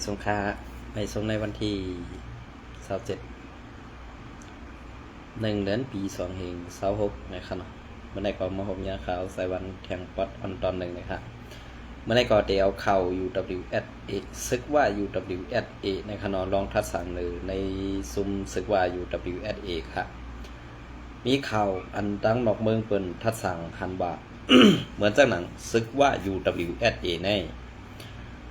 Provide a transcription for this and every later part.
สงค้าไปส่งในวันที่27 1 เดือนปี2526นะครับเมื่อไหร่ก็มาผมยาขาวใส่วันแทงป๊อตอันตอนหนึ่งนะครับเมื่อไหร่ก็เดี๋ยวเข่า UWSA ซึกว่า UWSA ในขนมลองทัดสั่งเลยในซุ้มซึกว่า UWSA ครับมีข่าวอันดังนอกเมืองเปิ่นทัดสั่งหันบา เหมือนจากหนังซึกว่า UWSA ใน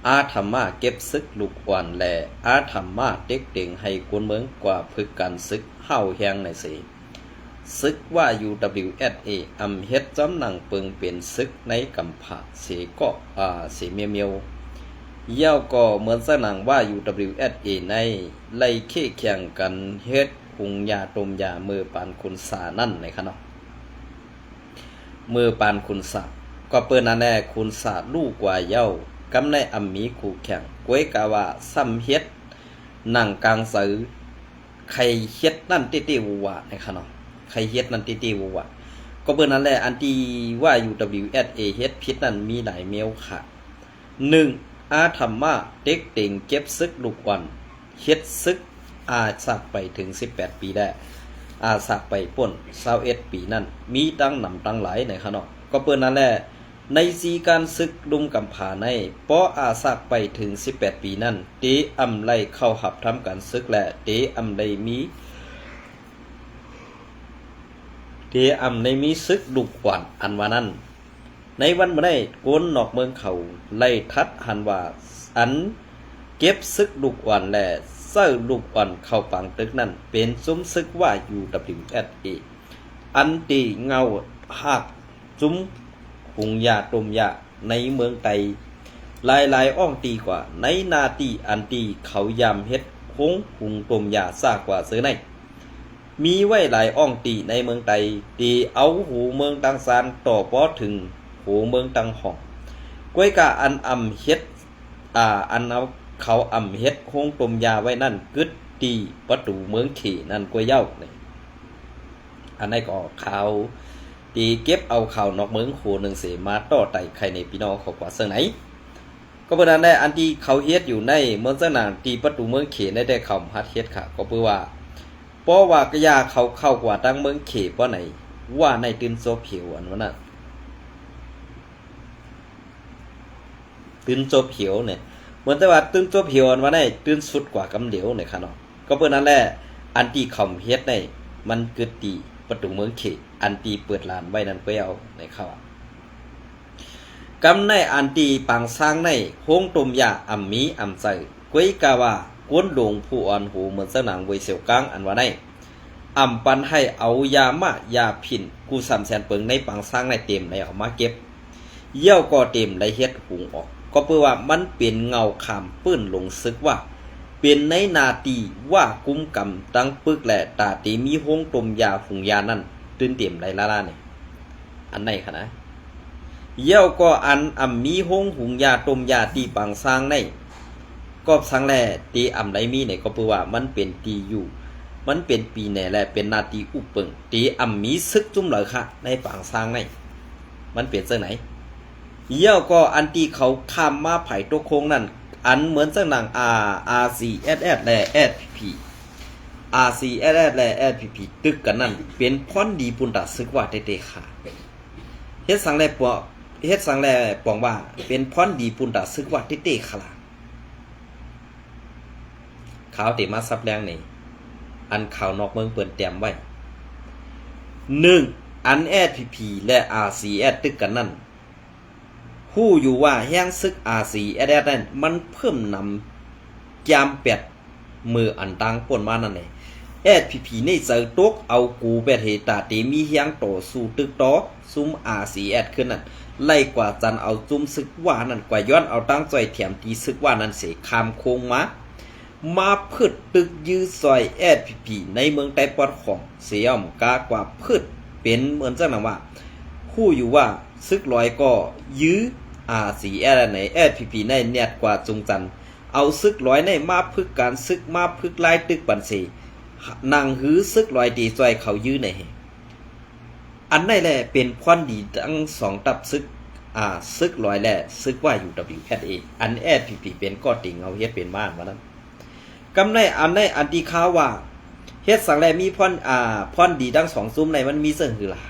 อาธรรมาเก็บซึกลูกอ่อนแลอาธรรมาเด็กเด่งให้กวนเมืองกว่าพึกกันซึกเฮาแหงในเสซึกว่า UWSA อำเฮ็ดจำหนังเปิงเป็นซึกในกำผาเสก็เสเมียวเย้าก็เหมือนสนังว่า UWSA ในไล่เค้แข่งกันเฮ็ดหุงยาต้มยามือปานคุณสานั่นในคะเนาะมือปานคุณสาก็เปิ้นนั่นแน่คุณสาลูกกว่าเย้ากำในอำมีคู่แข่งก้วยกะว่าซ้ำเฮ็ดหนังกลางสือใครเฮ็ดนั่นติๆวัวในคะเนาะใครเฮ็ดนั่นติๆวัวก็เปิ้นนั่นแหละอันที่ว่า UWSA เฮ็ดผิดนั่นมีหลายเมลค่ะ1อาธรรมาเด็กเต็งเก็บซึกลูกอ่อนเฮ็ดซึกสักไปถึง18 ปีได้สักไปป่น21 ปีนั่นมีดังนำดังหลายในคะเนาะก็เปิ้นนั่นแหละในสีการศึกดุมกำผาในป้อสักไปถึง18 ปีนั่นเตอำไลเข้าหับทำการศึกและเตอำไลมีซึกลูกอ่อนอันว่านั้นในวันมื้อนี้โกนนอกเมืองเขาไล่ทัดหันว่าอันเก็บซึกลูกอ่อนและเซ้อลูกอ่อนเข้าปังตึกนั้นเป็นซุ้มซึกว่า UWSA อันตีเงาหักซุ้มหุงยาต้มยาในเมืองไทยหลายๆอ่องตีกว่าในนาตีอันตีเขายามเฮ็ดคงหุงต้มยาซากกว่าซื้อในมีไว้หลายอ่องตีในเมืองไทยตีเอาหูเมืองตังซานต่อป้อถึงหูเมืองตังห้องก้วยกะอันอำเฮ็ดอันเอาเขาอำเฮ็ดคงต้มยาไว้นั่นกึดตีประตูเมืองขี่นั่นก้วยเย้านี่อันนี้ก็ข่าวตีเก็บเอาข่าวนอกเมืองโขนึงเสมาต่อไต่ไข่ในพี่น้องเขากว่าเสื่อไหนก็เพื่อนั้นได้อันที่เขาเฮ็ดอยู่ในเมืองสนามตีประตูเมืองเขได้เขาฮัดเฮ็ดค่ะก็เพื่อว่าเพราะว่ากะยาเขาเข้ากว่าตั้งเมืองเขเพราะไหนว่าในตื่นโซเผียวอันนั้นตื่นโซเผียวเนี่ยเหมือนแต่ว่าตื่นโซเผียวอันว่าได้ตื่นสุดกว่ากำเหลียวเนี่ยค่ะเนาะก็เพื่อนั้นแหละอันที่เขาเฮ็ดได้มันเกิดตีประตูเมืองเขอันตีเปิดลานไว้นั่นก็เอาในเขากำในอันตีปังสร้างในโฮงต้มยาอำมีอำใส่ก้วยกาว่ากวนดงผู้อ่อนหูเหมือนสนางเวยเสียวกลางอันว่าในอำปันให้เอายามายาผินกู300,000 เปิงในปังสร้างในเต็มในเอามาเก็บเยี่ยวก็เต็มได้เฮ็ดหุงออกก็เพื่อว่ามันเป็นเงาขามปื้นลงซึกว่าเป็นในนาตีว่ากุ้มกำตั้งปึกแหละตาตีมีห้องต้มยาหุงยานั่นตื่นเต็มไรล่าเนี่ยอันไหนคะนะเยี่ยวก็อันมีห้องหุงยาต้มยาตีปังสร้างในก็สังแลตีไรมีเนี่ยก็เพื่อว่ามันเป็นตีอยู่มันเป็นปีแหน่แหละเป็นนาตีอุปเปิงตีมีซึกจุ่มเลยค่ะในปังสร้างในมันเปลี่ยนเสื้อไหนเยี่ยวก็อันตีเขาข้ามมาไผ่ตัวโค้งนั่นอันเหมือนสังหนังRCSS และ SPP RCSS และ SPP ตึกกันนั่นเป็นพรดีปุนตาซึกว่าเตๆค่ะเฮ็ดสังแลปองว่าเป็นพรดีปุนตาซึกว่าเตๆค่ะข่าวติมาซับแรงนี่อันข่าวนอกเมืองเปิ่นแต้มไว้1อัน SPP และ RCS ตึกกันนั่นผู้อยู่ว่าแห้งซึกRCSS นั่นมันเพิ่มนำยาม8มืออันตังป่นมานั่นแหละ SPP นี่เจอตกเอากูแปดเหตาเตมีแห้งต่อสู้ตึกต่อซุม RCS ขึ้นนั่นไล่กว่าจันเอาจุ่มซึกว่านั่นกว่าย้อนเอาตั้งใจแถมตีซึกว่านั่นเสคามโคงมาพืชตึกยื้อซอย SPP ในเมืองไต้ปอดของเสียมกากว่าพืชเป็นเหมือนจังนั้นว่าผู้อยู่ว่าซึกลอยก็ยื้อRCS ใน SPP ในเนียดกว่าจงจันเอาซึกร้อยในมาพึกการซึกมาพึกลายตึกบันสีนางหื้อซึกร้อยดีจอยเขายื้อในอันไหนแหละเป็นพรดีทั้ง2ตับซึก ซึกลอยแหละซึกว่า UWSA อัน SPP เป็นก็ติงเอาเฮ็ดเป็นบ้านว่านั้นกำในอันที่ข่าวว่าเฮ็ดสังแลมีพรดีทั้ง2ซุ้มในมันมีเสิ่งคือล่ะ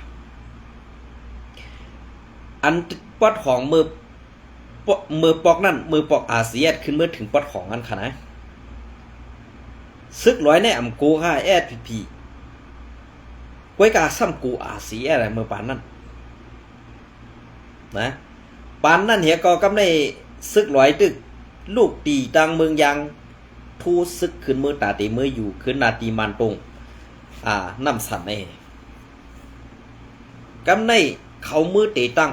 อันปอดของมือปอกนั่นมือปอกอาเซียนขึ้นเมื่อถึงปอดของอันค่ะนะซึกร้อยในอำกูค่ะ SPP ไว้กาซ้ำกูอาเซียนอะไรเมื่อปานนั้นนะปานนั้นเหียก็กำในซึกร้อยตึกลูกตีตังเมืองยังทูซึกขึ้นมือตาตีมืออยู่ขึ้นนาตีมันตรงน้ำสันเอกำในเขามือเตตั้ง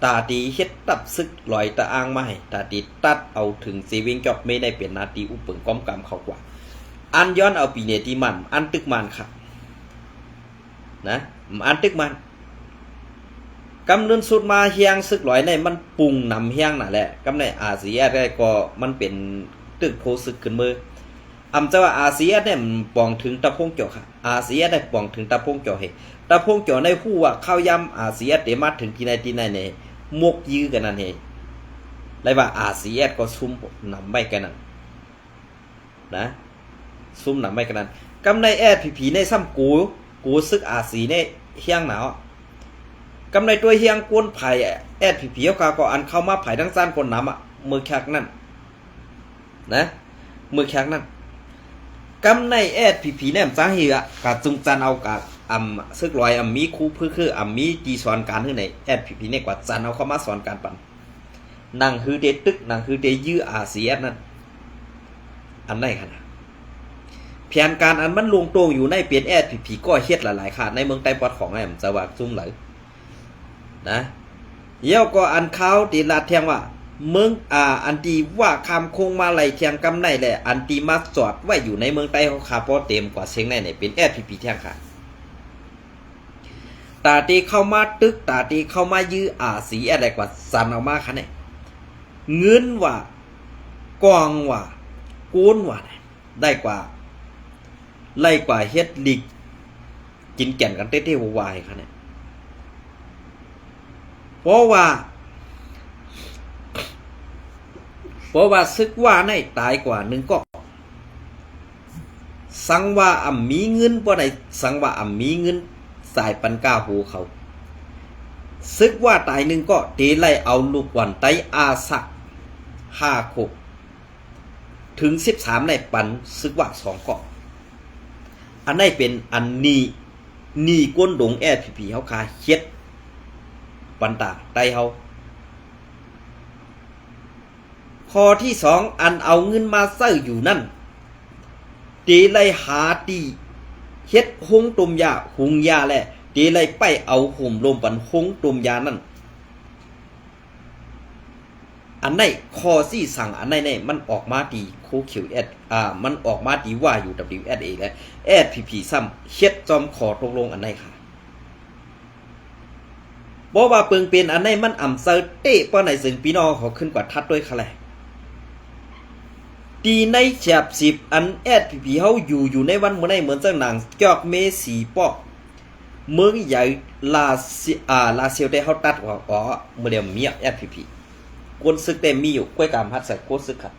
ตาตีเฮ็ดตับซึกลอยตะอ้างมาให้ตาตีตัดเอาถึงซีวิงจอบไม่ได้เป็นนาตีอุปเปิงก้อมกำเขากว่าอันย้อนเอาปีเนตีมันอันตึกมันครับนะอันตึกมันกำเนินสุดมาเฮียงซึกลอยในมันปุ่งนำเฮียงน่ะแหละกำในอาเซียได้ก็มันเป็นตึกโพซึกขึ้นมือจะว่าอาเซียเนี่ยมันปองถึงตะพงเกี่ยวค่ะอาเซียได้ปองถึงตะพงเกี่ยวเหตะพงเกี่ยวในฮู้ว่าข้าวยำอาเซียเตมาถึงที่ไหนเนี่ยมกยื้อกันนั่นเองเลยว่าอาเซียก็ซุ่มนำไม่กันนั่นนะซุ่มนำไม่กันนั่นกำในSPPในซ้ำกูซึกอาเซียในเฮียงหนาวกำในตัวเฮียงกวนไผ่SPPเขาก็อันเข้ามาไผ่ทั้งสั้นคนนำมือแขกนั่นนะมือแขกนั่นกำในSPPเนี่ยสาเหตุกะจุงจันเอากะซึกลอยมีครูคือมีจีสอนการขึ้นใน SPP เนี่ยกว่าจันเอาเข้ามาสอนการปันนั่งคือเดตึกนั่งคือเดยื้ออาเซียนนั่นอันไหนขนาดแผนการอันมันลงโตอยู่ในเปลี่ยนSPP ก็เฮ็ดหลายๆค่ะในเมืองใต้ปอดของไอ้จะว่าซุ่มไหลนะเยี่ยวก็อันเขาตีลาดเทียงว่าเมืองอันตีว่าคำคงมาไหลเทียงกำในแหละอันตีมาจอดไว้อยู่ในเมืองใต้เขาขาพอเต็มกว่าเชียงในเนี่ยเป็นSPP เทียงค่ะตาตีเข้ามาตึกตาตีเข้ามายื้อสีอะไรกว่าสันออกมาค่ะเนี่ยเงินว่ากองว่ากูนว่าได้กว่าไล่กว่าเฮ็ดลิกกินแก่นกันเต้ๆวายค่ะเนี่ยเพราะว่าซึกว่าในตายกว่านึงก็สังว่ามีเงินบ่ได้สังว่ามีเงินสายปันก้าหูเขาซึกว่าตายนึงก็เตไล่เอาลูกวันไตอาสัก5 6ถึง13ในปันซึกว่า2ก็อันนี้เป็นอันนี่ก้นดงSPPเฮาคาเฮ็ดปันตาไตเฮาข้อที่2อันเอาเงินมาใส่อยู่นั่นตีไล่หาตีเฮ็ดหงตุมยาหุงยาแหละตีไล่ไปเอาห่มลมปันหงตุมยานั่นอันไหนข้อที่สั่งอันไหนมันออกมาตีโคคิวมันออกมาตีว่า UWSA และ SPP ซ้ำเฮ็ดจอมขอตกลงอันไหนค่ะบ่ว่าเปิงเป็นอันไหนมันเซอเต้ป้อไหนซึ่งพี่น้องเขาขึ้นกว่าทัดด้วยค่ะแหละตีในแฉบ10อันSPPเฮาอยู่ในวันมื้อในเหมือนจังหนังจอกเมสีป้อเมืองใหญ่ลาเซียวได้เฮาตัดว่ามื้อเดียวมีSPP กวนซึกแต่มีอยู่ก้วยกามพัดใส่โคซึกครับ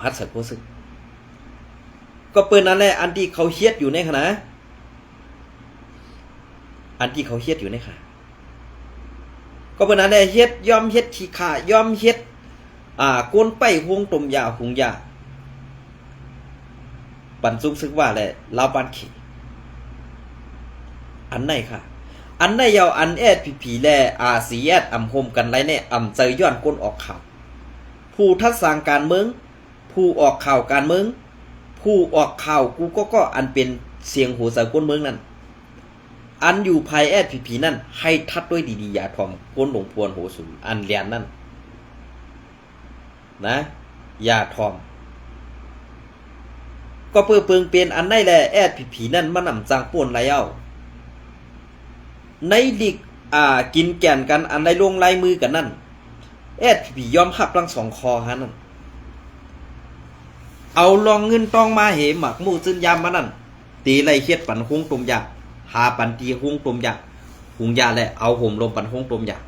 พัดใส่โคซึกก็เปิ้นนั่นแหละอันที่เขาเฮ็ดอยู่ในขณะอันที่เขาเฮ็ดอยู่ในค่ะก็เปิ้นนั่นแหละเฮ็ดยอมเฮ็ดขี้ข่ายอมเฮ็ดกวนไปหงตมยาหุงยาปันซุกซึกว่าแหละลาวบ้านขี้อันไหนค่ะอันไหนยาวอันSPPแลอาเซียนโฮมกันไรเนี่ยใจย้อนก้นออกข่าวผู้ทัดสร้างการเมืองผู้ออกข่าวการเมืองผู้ออกข่าวกูก็อันเป็นเสียงหัวใส่ก้นเมืองนั่นอันอยู่ภายSPPนั่นให้ทัดด้วยดีๆอย่าถ่อมก้นหลงพวนโหสูงอันเลียนนั่นนะอย่าถ่อมก็เปิงเป็นอันไหนแลSPPนั่นมันจังป่วนไรเอาในลีกกินแก่นกันอันใดลงลายมือกันนั่นSPPยอมหับทั้ง2คอฮะนั่นเอาลองเงินต้องมาเหหมักมู่ซึนยามมานั่นตีไล่เฮ็ดปันหงตุมยาหาปันตีหงตุมยาห หุงยาและเอาห่มลมปันห้องตมยา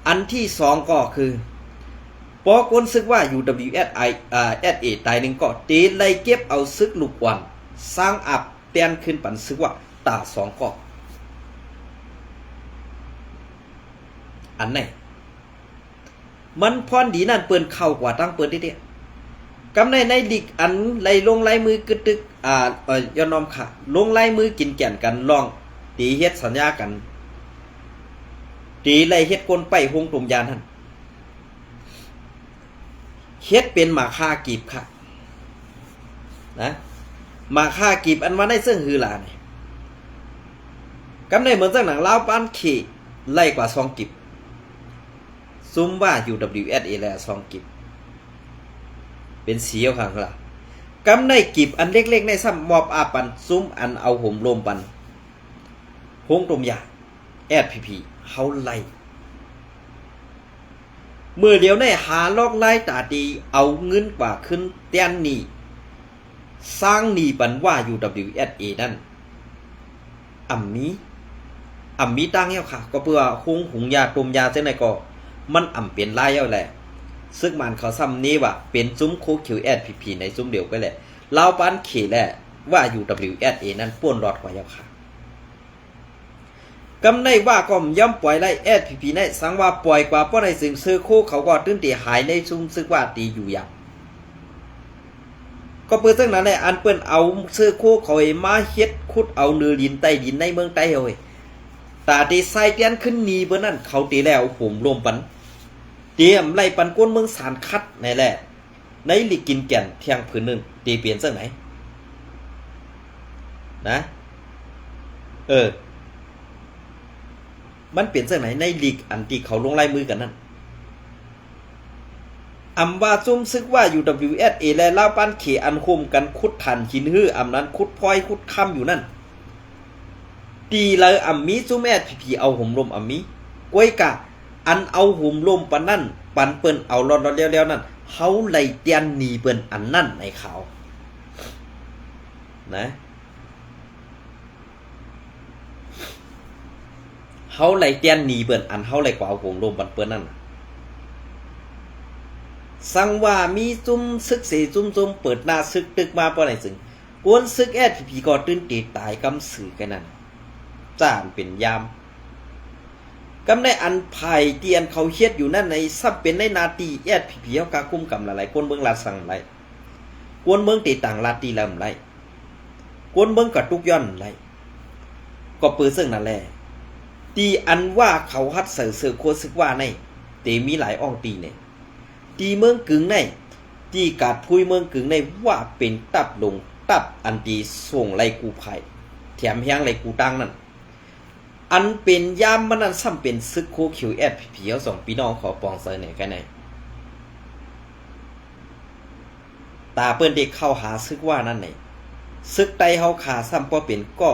อันที่สองก็คือปอกวนซึกว่า UWSI SA ตายหนึ่งก็ตีไล่เก็บเอาซึกลูกวันสร้างอับเปลี่ยนขึ้นปันซึกว่าตาสองก็อันไหนมันพรดีนั่นเปิ้นเข้ากว่าตั้งเปิ้นเด้ๆกำในลีกอันไล่ลงไล่มือกึตึกยอนอมค่ะลงไล่มือกินแก่นกันลองตีเฮ็ดสัญญากันตีไล่เฮ็ดกลไปหงตุ่มยานท่านเฮ็ดเป็นหมาค่ากีบค่ะนะหมาค่ากีบอันมาได้ซึ่งฮือหลานี่กำในเหมือนจังหนังลาวปานขี่ไล่กว่า2กีบซุมว่า UWSA แล้ว2กีบเป็นสีเอาข้างล่ะกำในกีบอันเล็กๆในซ้ำมอบอาปันซุมอันเอาห่มลมปันหงตุ่มยาSPP เฮาไล่เมื่อเดียวในหาลอกไล่ตาดีเอาเงินกว่าขึ้นเตียนนี่สร้างนี่ปันว่า UWSA นั่นอ่ำมีตั้งเย้าค่ะก็เพื่อหุงยาตุมยาเจ้าไหนก็มันอ่ำเป็นไล่เย้าแหละซึ่งมันเขาซ้ำนี้ว่าเป็นซุ้มโคคิว SPP ในซุ้มเดียวก็แหละลาวปานเขแหละว่า UWSA นั่นป้วนรอดกว่าเย้าค่ะกำในว่าก็ย่อมปล่อยไล่ SPP ในสังว่าปล่อยกว่าเพราะในสิ่งซื้อโคเขาก็ตื้นตีหายในซุ่มซึกว่าตีอยู่อย่างก็เปิดซึ่งนั้นแหละอันเปิ้นเอาซื้อโคเขามาเฮ็ดขุดเอาเนื้อดินใต้ดินในเมืองใต้เฮ้ยตาตีใส่เตียนขึ้นนีเบิ่นนั่นเขาตีแล้วผมรวมปันเตรียมไล่ปันก้นเมืองสารคัดในแหละในลิกินแก่นเที่ยงพื้นนึงตีเปลี่ยนซึ่งไหนนะมันเปลี่ยนจากไหนในลีกอันที่เขาลงลายมือกันนั่นอำว่าซุ่มซึกว่า UWSA และลาวปานเขอันคมกันคุดทันหินฮื้ออำนั้นคุดพลอยคุดค่ำอยู่นั่นตีเลยอำมีซุ่มSPPเอาห่มลมอำมีก้วยกะอันเอาห่มลมปานนั่นปันเปิ้นเอารอดๆแล้วๆนั่นเฮาไล่เตียนหนีเปิ้นอันนั่นในข่าวนะเฮาไล่เตียนหนีเปิ้นอันเฮาไล่กว่าเอาห่มลมปันเปิ้นนั่นสังว่ามีซุ่มซึกเสซุ่มเปิดหน้าซึกตึกมาปานไหนซึ่งกวนซึกSPPก็ตื่นตีตายกำสือกันนั่นจ้านเป็นยามกำในอันภายเตียนเขาเฮ็ดอยู่นั่นในซับเป็นในนาตีSPPเฮากาคุมกำหลายๆคนเมืองลาดสั่งไหลกวนเมืองตีต่างลาตีลำไหลกวนเมืองกะตุกย่อนไหลก็เปิดซึ่งนั่นแหละตีอันว่าเขาฮัดเสือโคซึกว่าในเตมีหลายอ่องตีเนี่ยตีเมืองกึ่งในตีกาดพุยเมืองกึ่งในว่าเป็นตับลงตับอันตีส่งไล่กูไผ่แถมแห้งไล่กูตั้งนั่นอันเป็นยามมันนั้นซ้ำเป็นซึกโคคิวSPPเฮาสองพี่น้องขอปองเซอเนี่ยกันไหนตาเปิ้นได้เข้าหาซึกว่านั่นไหนซึกไตเฮาขาซ้ำบ่เป็นก็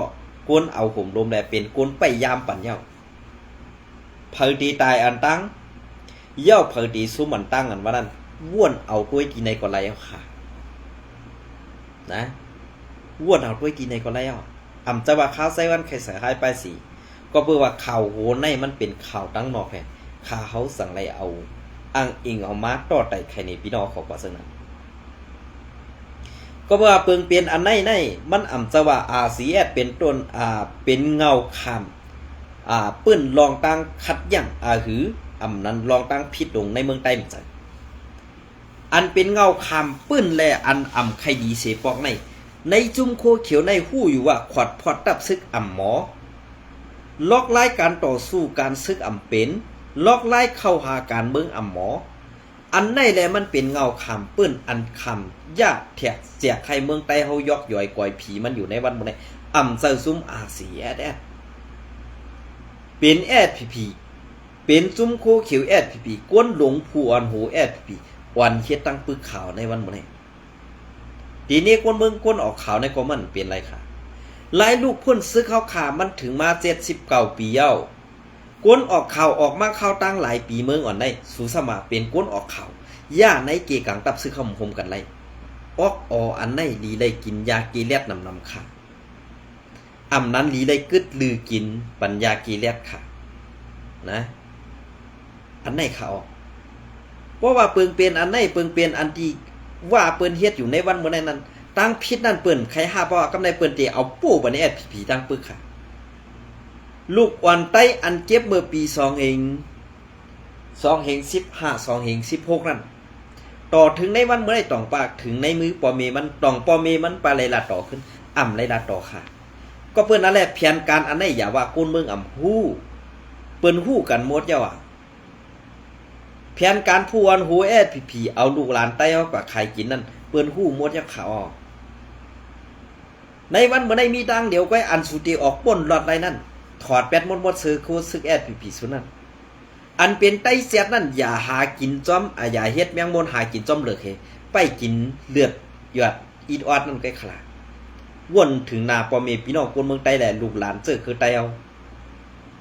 กวนเอาห่มลมแลเป็นกวนไปยามปั่นเย้าเผอตีตายอันตั้งเย้าเผอตีซุมันตั้งอันว่านั้นว่วนเอาด้วยกีในก็ไรเอาค่ะนะว่วนเอาด้วยกีในก็ไรเอาอำจะว่าข้าวไส้วันไข่ใส่ให้ไปสีก็เพื่อว่าข่าวโหในมันเป็นข่าวตั้งนอกแห่ข่าเขาสั่งไรเอาอ้างอิงเอามาต่อไต่ไข่ในพี่น้องของกว่าซึ่งนั้นก็ว่าเปิงเปลี่ยนอันในมันอำจะว่าRCSเป็นต้นเป็นเงาคำปื้นลองตั้งคัดยั่งหืออำนั้นลองตั้งผิดลงในเมืองใต้เหมือนกันอันเป็นเงาคำปื้นแลอันอำไข่ดีเสปอกในจุ่มโคเขียวในหู้อยู่ว่าขวัดพอดตับซึกอำหมอล็อกไล่การต่อสู้การซึกอำเป็นล็อกไล่เข้าหาการเมืองอำหมออันในแลมันเป็นเงาคำปื้นอันคำยากแทกเสียใครเมืองใต้เฮายอกย่อยก่อยผีมันอยู่ในวันบ่ได้อำเซาซุ่มRCSเป็น SPP เป็นจุ่มโคเขียวSPP กวนหลงผู้อ่อนหูSPP วันเฮ็ดตั้งปึกข่าวในวันบ่ได้ทีนี้คนเมืองคนออกข่าวในก็มันเป็นไรค่ะหลายลูกพ่นซื้อข้าวขามันถึงมา79ปีเย้ากวนออกข่าวออกมาข่าวตั้งหลายปีเมืองอ่อนได้สุสมาเป็นกวนออกข่าวย่าในเกกังตับซื้อข้าวหมกันไรออกอันในดีเลยกินยากีเลียดนำค่ะ อำนั้นลีได้กึดลือกินปัญญากีเลียดค่ะนะอันไหนเขาเพราะว่าเปิงเปลี่ยนอันไหนเปิงเปลี่ยนอันที่ว่าเปิ้นเฮ็ดอยู่ในวันมื้อนั้นตั้งพิษนั่นเปิ้นใครหาบ่ว่ากำไดเปิ้นสิเอาปู้บัดนี้ผีตั้งปึกค่ะลูกอ่อนไต้อันเก็บเมื่อปี2เอง15 2เอง16นั่นต่อถึงในวันมื้อใดต้องปากถึงในมือปอเมมันต้องปอเมมันปลาไหลลาต่อขึ้นอ่ำไหลลาต่อค่ะก็เปิ้นนั่นแหละแผนการอันไหนอย่าว่ากูนเมืองอ่ำฮู้เปิ้นฮู้กันหมดอย่าว่าแผนการผู้อันฮู้ผีเอาลูกหลานไต้เอากว่าใครกินนั่นเปิ้นฮู้หมดอย่าข่าวในวันมื้อใดมีดังเดี๋ยวก็อันสุติออกป่นหลอดไรนั่นถอดแปดหมดซื้อโคซึกผีสุนั่นอันเป็นไต้เสียดนั่นอย่าหากินจ้อมอย่าเฮ็ดแมงมนหากินจ้อมเลิกเฮไปกินเลือดหยอดอีดออดนั่นก็ขลาวนถึงนาปอเมพี่น้องคนเมืองไต้แหละลูกหลานเจอคือไต้เอา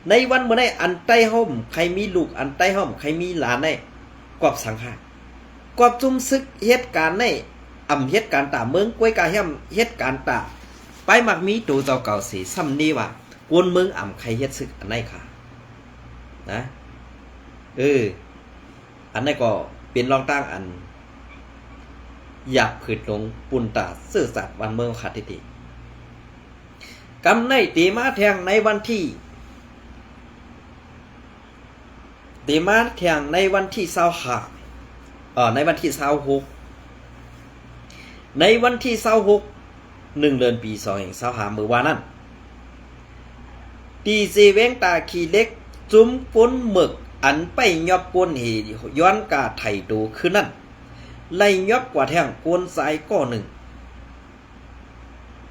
ในวันเมื่อใดอันไต้ห่มใครมีลูกอันไต้ห่มใครมีหลานได้กอบสังหารกอบจุ่มซึกเหตุการณ์ในเหตุการณ์ตาเมืองกล้วยกาแฮมเหตุการณ์ตาไปมักมีตัวเจ้าเก่าสีซ้ำนี่ว่าคนเมืองใครเฮ็ดซึกอันไหนค่ะนะอันนั้นก็เป็นรองตั้งอันอยากขืดลงปุ่นตาซื่อสัตย์วันเมืองขาดติกำในตีมาแทงในวันที่ตีมาแทงในวันที่25ในวันที่26ในวันที่26 1 เดือนปี2525มื้อวานนั้นตีเซเวงตาขี้เล็กจุ้มฝนหมึกอันไปยอบกวนเหย้อนกาไถโตคือนั่นไล่ยอบกว่าแท่งกวนสายก้อหนึ่ง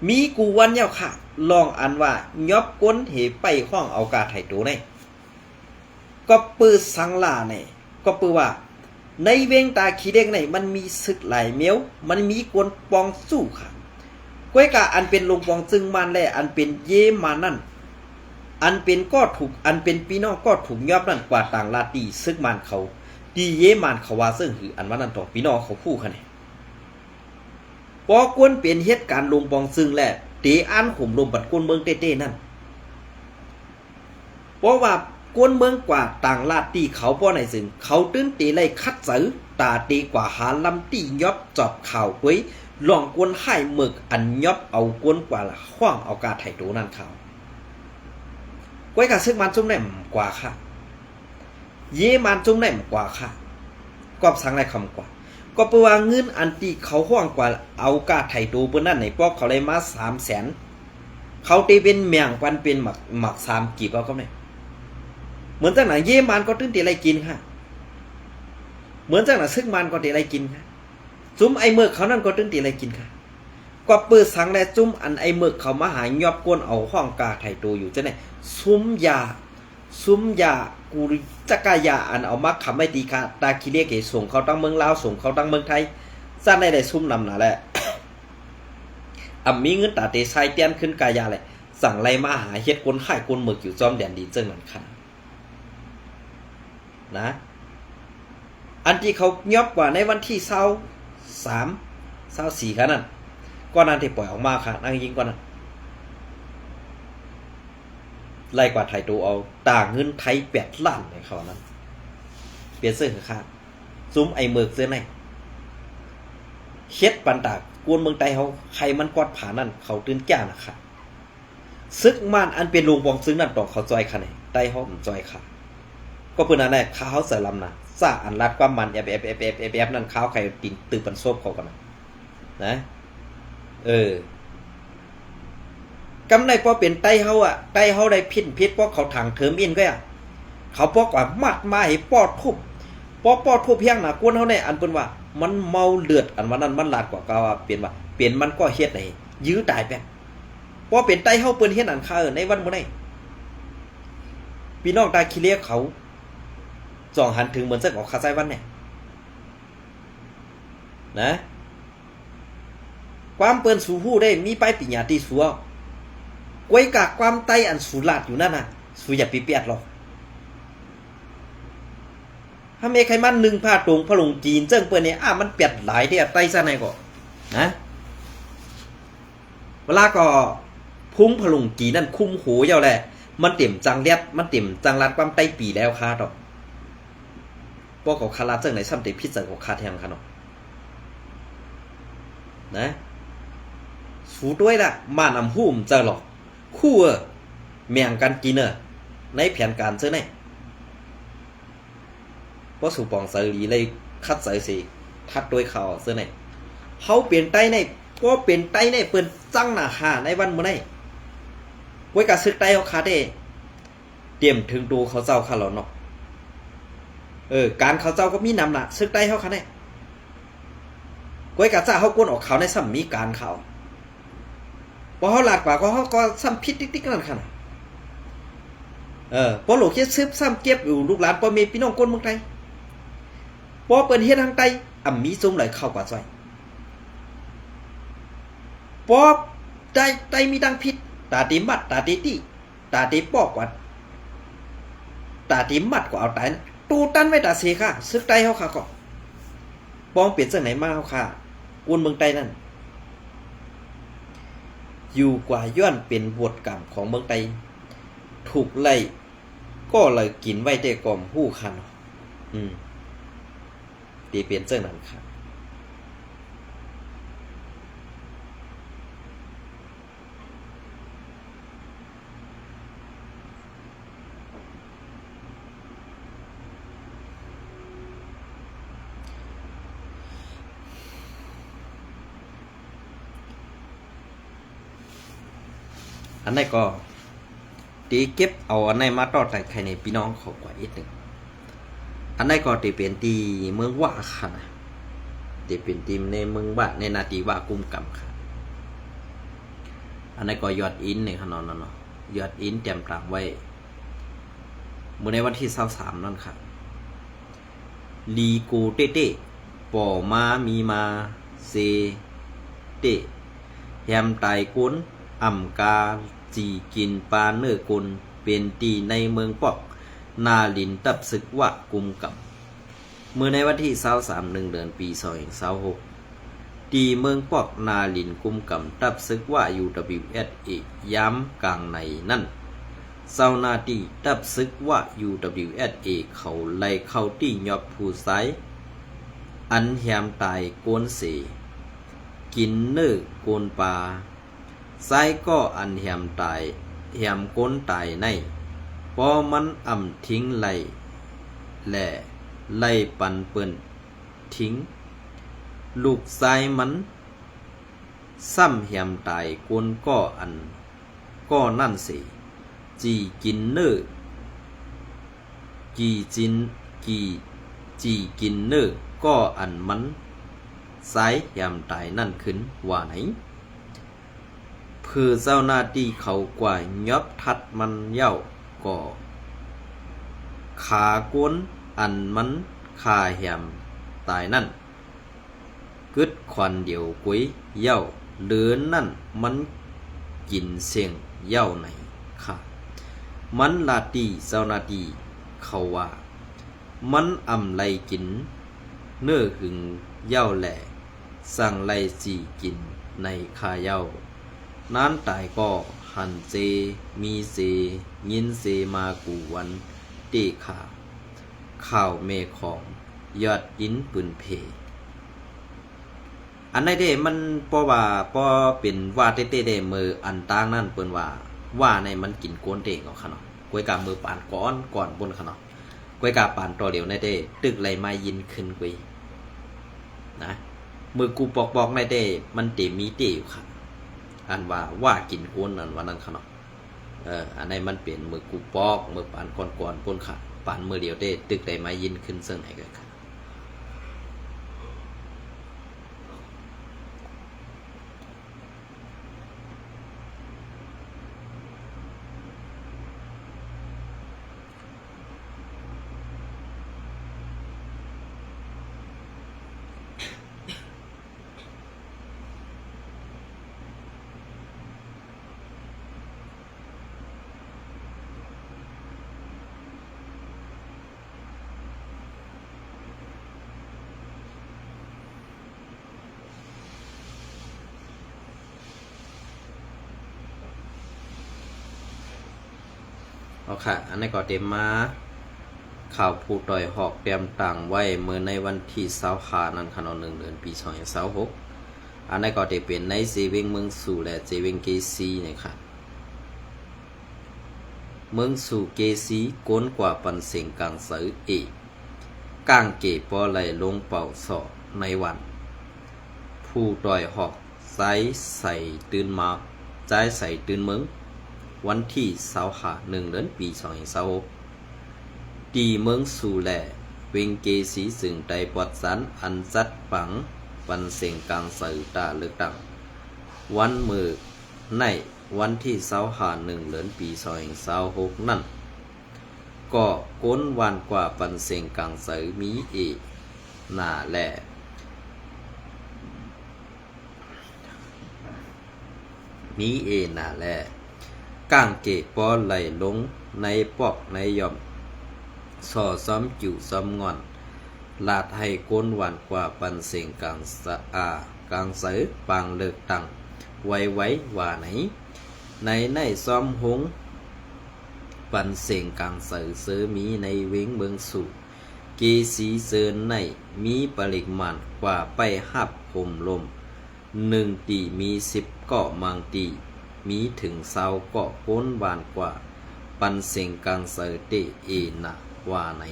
มีกูวันเย้าค่ะลองอันว่ายอบกวนเหไปห้องเอากาไถโตในก็ปื้อสังลาในก็ปื้อว่าในเวงตาขี้เด็กในมันมีศึกหลายเมียวมันมีกวนปองสู้ค่ะก้วยกาอันเป็นลงปองจึงมันและอันเป็นเยมานั่นอันเป็นก็ถูกอันเป็นพี่น้องก็ถูกยอบนั่นกว่าต่างลาตีซึกมันเขาดีเยมันเขาว่าซึ่งคืออันว่านั่นต้องพี่น้องเขาคู่คะแนนพอกวนเป็นเหตุการณ์ลงปองซึ่งแหละเตอันข่มลมบัดกวนเมืองเต้ๆนั่นเพราะว่ากวนเมืองกว่าต่างลาตีเขาป้อในซึ่งเขาตื้นเตไล่คัดซื้อตาเตกว่าหาลำตียอบจอบข่าวไว้ลองกวนให้หมึกอันยอบเอากวนกว่าละขว้างเอากาไถโตนั่นเขาก้วยกาซึกมันจุ่มแหนมกว่าค่ะเยมันจุ่มแหนมกว่าค่ะกอบสังไรคำกว่าก็เปว่าเงินอันตีเขาห้องกว่าเอากาไถโตเปิ้นนั่นในปอกเขาเลยมา300,000เขาตีเป็นแมงปันเป็นหมัก3กีบเอาก็ไม่เหมือนจังหนังเยมันก็ตื้นตีอะไรกินค่ะเหมือนจังหนังซึกมันก็ตีอะไรกินค่ะจุ่มไอเมือกเขานั่นก็ตื้นตีอะไรกินค่ะก็เปิดสังและจุ่มอันไอเมือกเขามาหายอบกวนเอาห้องกาไถโตอยู่จังไหนซุ้มยากูจักายาอันเอามาขำไม่ตีค่ะตาคิเรียกส่งเขาตั้งเมืองลาวส่งเขาตั้งเมืองไทยสร้างได้ซุ้มนำหนาแหละ มีเงินตาเตไซเตียนขึ้นกายาเลยสั่งไรมาหาเฮ็ดคนไข่คนหมึกอยู่จอมแดนดีเจิ้งนั่นค่ะนะอันที่เขายอบกว่าในวันที่24ค่ะนั่นก็นั่นที่ปล่อยออกมาค่ะนั่งยิงกว่านั้นไล่กว่าไทยตัวเอาต่างเงินไทย8 ล้านในเขานั้นเปลี่ยนเสื้อค่ะซุ้มไอเมือกเสื้อในเฮ็ดปันตากกวนเมืองไทยเขาใครมันกอดผานั่นเขาตื่นแก่นะคะซึกม่านอันเป็นลุงปองซึ้งนั่นตอกเขาจอยค่ะไหนไต้เขาจอยค่ะก็เพิ่นนั่นแหละเขาเสือลำนะซาอันรัดความมันแอบนั่นเขาใครตินตื่นปันโซบเขากันนะกำในพอเป็นไต้เฮาไต้เฮาได้พิษเพราะเขาถังเถิมอินก็เขาพอกว่ามัดมาให้ปอดทุบปอดทุบเพียงน่ะกวนเฮาในอันเปิ้นว่ามันเมาเลือดอันว่านั้นมันลาดกว่าเก่าเปลี่ยนว่าเปลี่ยนมันก็เฮ็ดให้ยื้อตายแป๊บพอเป็นไต้เฮาเปิ้นเฮ็ดอันค่าในวันมื้อนี้พี่น้องตาขี้เลียเขาจ่องหันถึงเหมือนสักออกคาไซวันเนี่ยนะความเปิ้นสู่ฮู้ได้มีไปปิญญาติสัวกวยกากความไตอันสูลาดอยู่นั่นน่ะสูอย่าปีเปียดหรอกถ้ามีใครมัน1ผ้าตรงพระลงจีนเจิ้งเปิ้นเนี่ยมันเปียดหลายเด้ไตซะไหนก็นะเวลาก็ พุ่งพลุงกีนั่นคุ้มหูเจ้าแหละมันเต็มจังเลียดมันเต็มจังรัดความใต้ปีแล้วค่ะดอกบ่ก็คาราจังไหนซ้ำแต่พิษจังก็คาแทงค่ะเนาะนะสูด้วยล่ะมานำหูมเจอหรอกคู่แม่งกันกินในแผนการเจ้าไหนบ่สู่ปองเสรีเลยคัดใส่สิทัดด้วยข่าวเสื้อไหนเฮาเปลี่ยนไตในบ่เปลี่ยนไตในเปิ้นจังหน้าหาในวันมื้อไหนไว้กะซึกไตเฮาคาเด้เตรียมถึงดูเขาเจ้าค่ะแล้วเนาะการเขาเจ้าก็มีนำน่ะซึกไตเฮาค่ะแน่ไว้กะจ้าเฮากวนออกข่าวในซ้ำมีการข่าวบ่เฮาลาดกว่าก็เฮาก็ซ้ำพิษติ๊กๆนั่นค่ะบ่โลกเฮ็ดซึบซ้ำเก็บอยู่ลูกหลานพ่อแม่พี่น้องคนเมืองไทยบ่เปิ้นเฮ็ดทางใต้มีซุ่มไหลเข้ากว่าจ้อยบ่ได้มีดังพิษตาติมัดตาติติตาติปอกกว่าตาติมัดกว่าเอาตายตูตันไว้ตาเสค่ะซึกใต้เฮาค่ะก็ป้องเปลี่ยนจังไหนมาเฮาค่ะอุ่นเมืองใต้นั่นอยู่กว่าย้อนเป็นบทกรรมของเมืองใต้ถูกไล่ก็เลยกินไว้แต่กอมฮู้คันตีเปลี่ยนจังนั้นค่ะอันนี้ก็ตีเก็บเอาอันนี้มาต่อใส่ใครในพี่น้องขอกว่าอีกหนึ่งอันนี้ก็ตีเป็นตีเมืองว่าค่ะนะตีเป็นตีในเมืองว่าในนาทีว่ากุมกรรมค่ะอันนี้ก็ยอดอินเนี่ยค่ะเนาะยอดอินเตรียมต่างไว้เมื่อในวันที่23นั่นค่ะลีโกเต้เต้ปอมามีมาเซเต้แฮมไตกุนอ่ำกาจีกินปลาเนื้อกุนเป็นตีในเมืองปอกนาลินตับศึกวะกุมกับเมื่อในวันที่23เดือนปี2026ตีเมืองปอกนาลินกุมกับตับศึกวะ UWSA ย้ำกลางในนั่นเศร้านาตีตับศึกวะ UWSA เขาไล่เข้าตียอบผู้ไซอันแฮมตายโกนเสกินเนื้อโกนปลาไซก็อันแฮมตายแฮมก้นตายในพอมันอ่ำทิ้งไหลแหล่ไหลปันเปิ้นทิ้งลูกไซมันซ้ำแฮมตายก้นก็อันก็นั่นสิจีกินเนื้อจีกินเนื้อก็อันมันไซแฮมตายนั่นขึ้นว่าไหนเพื่อเจ้าหน้าที่เขากว่ายอบทัดมันเย้าก็ขากวนอันมันขาแหมตายนั่นกึดควันเดียวกุ้ยเย้าเลือนนั่นมันกินเสียงเย้าไหนค่ะมันลาตีเจ้าหน้าที่เขาว่ามันอ่ำไลกินเนื้อหึงเย้าแหล่สั่งไลจีกินในคาเย้านั้นตายก็หันเจมีเจยินเจมากูวันเตขาข่าวเมของยอดยินปืนเพอันไหนเด้มันเพราะว่าเพราะเป็นว่าเต้ๆเด้มืออันต่างนั่นเปิ้นว่าในมันกินโกนเด้งเอาค่ะเนาะกวยกามือปานก่อนบนค่ะเนาะกวยกาปานต่อเหลียวในเด้ตึกไหลมายินขึ้นกวยนะมือกูปอกในเด้มันเตมีเตอยู่ค่ะอันว่ากินโกนนั่นว่านั่นค่ะเนาะอันไหนมันเปลี่ยนมือกูปอกมือปานก่อนปนค่ะปานมือเดียวเด้ตึกไหลมายินขึ้นเสิ่งไหนกันค่ะ นาะค่ะอันนี้ก็เต็มมาข่าวผู้ต่อยหอกเตรียมต่างไว้เมื่อในวันที่25นั้นค่ะเนาะ1 เดือนปี2026อันนี้ก็จะเป็นในเซเว่งเมืองสู่และเซเว่งเกซีนะครับเมืองสู่เกซีก้นกว่าปันเสียงกลางเสือเอกางเกปอไหลลงเป่าสอในวันผู้ต่อยหอกใส่ตื่นมาใจใส่ตื่นเมืองวันที่25 1 เดือนปี2026ตีเมืองสู่แหล่เวงเกสีสึงไตปอดสันอันจัดปังปันเสียงกลางสื่อตาเลือกตั้งวันมือในวันที่25 1 เดือนปี2026นั่นก็ก้นวันกว่าปันเสียงกลางสื่อมีหน้าแหล่มีหน้าแหล่ก้างเกปอไหลลงในปอกในย่อมสอซ้อมจิ๋วซ้อมงอนลาดให้ก้นหวานกว่าปันเสียงกลางสะกลางเสือปางเลิกตังไว้ว่าไหนในซ้อมหงปันเสียงกลางเสือเสือมีในเว้งเมืองสู่เกสีเสือในมีปริมาณกว่าไปหับห่มลม1 ตีมี10 เกาะมังตีมีถึง20 เกาะก้นหวานกว่าปันเสียงกลางเสือเตนะว่าไหน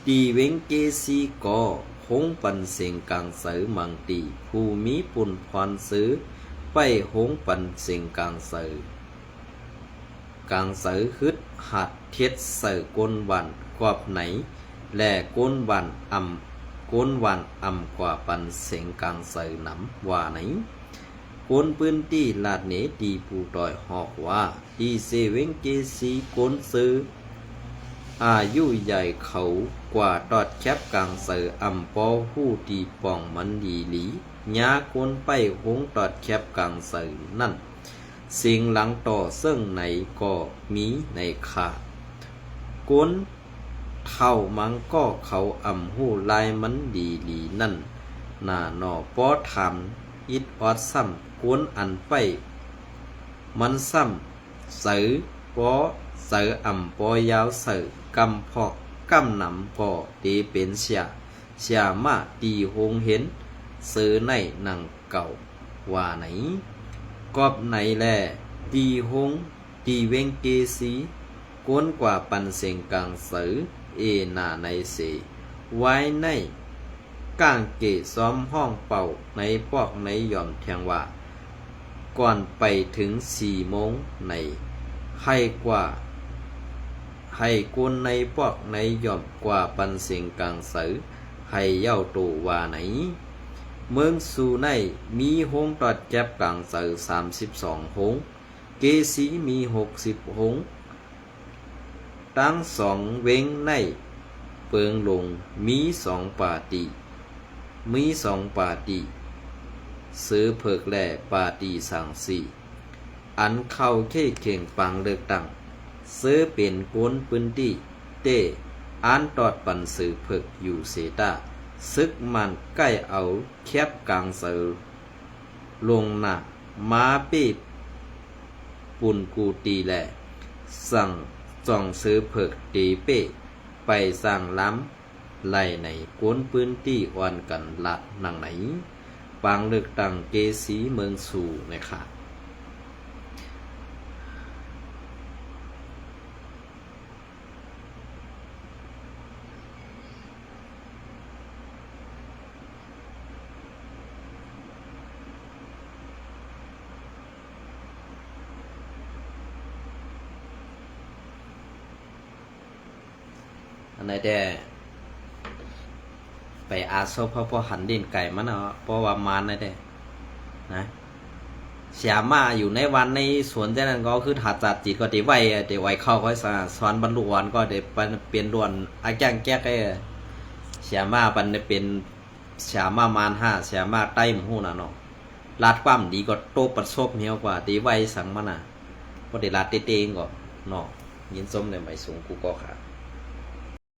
ตีเวงเกซีก็คงปันเสียงกลางเสือมังตีผู้มีปุ่นพรซื้อไปหงปันเสียงกลางเสือกลางเสือฮึดหัดเทียดเสือก้นวันกว่าไหนและก้นวันกว่าปันเสียงกลางเสือหนำว่าไหนก้นปืนตีลาดเนตีผู้ต่อยหอกว่าตีเซเวงเกซีก้นซื้ออายุใหญ่เขากว่าตอดแคบกลางเสืออำปอผู้ตีป่องมันดีหลีญาก้นไปหงตอดแคบกลางเสือนั่นสิ่งหลังต่อซึ่งไหนก็มีในขาก้นเท่ามังก็เขาอำหูลายมันดีหลีนั่นหน้าหนอปอทำอิดออดซ้ำก้นอันไปมันซ้ำเสือปอเสืออำปอยาวเสือกำเพาะกำนำก็ตีเป็นเสียมาตีหงเห็นเสือในหนังเก่าว่าไหนกอบไหนแลตีหงตีเวงเกสีก้นกว่าปันเสียงกลางเสือหน้าในเสไว้ในก้างเกซ้อมห้องเป่าในปอกในย่อมแทงว่าก่อนไปถึง4 โมงในให้ก้นในปอกในย่อมกว่าปันเสียงกลางเสือให้เย้าตูว่าไหนเมืองสู่ในมีหงตอดแก็บกลางเสือ32 หงเกสีมี60 หงตั้ง2 เว้งในเปิงลงมี2 ปาตีซื้อเพิกแหล่ปาตีสั่ง4อันเข้าเข่งปังเลือกตั้งซื้อเป็นก้นปืนตีเต้อันตอดปันซื้อเพิกอยู่เสตาซึกมันใกล้เอาแคบกลางเสือลงหนักมาปีปุ่นกูตีแหล่สั่งจ่องซื้อเพิกตีเป้ไปสั่งล้ำไหลในก้นปืนตีอ่อนกันหลัดหนังไหนปังเลือกตั้งเกสีเมืองสู่นะครับอันไหนแต่ไปอาโซพอหันดินไก่มันเนาะเพราะว่ามันนะเด้นะเสียมาอยู่ในวันในสวนแต่นั้นก็คือถัดจากจิตก็เดี๋ยวไว้เข้าค่อยสอนบรรลุวันก็เดี๋ยวเปลี่ยนด่วนอาแก้งแก้ไอ้เสียมาปันเป็นเสียมามาน5เสียมาใต้หมู่น่ะเนาะลาดความดีก็โตประสบเหี่ยวกว่าตีไว้สั่งมันน่ะก็ได้ลาดเตงก็เนาะยินส้มในใบสูงกูก็ค่ะ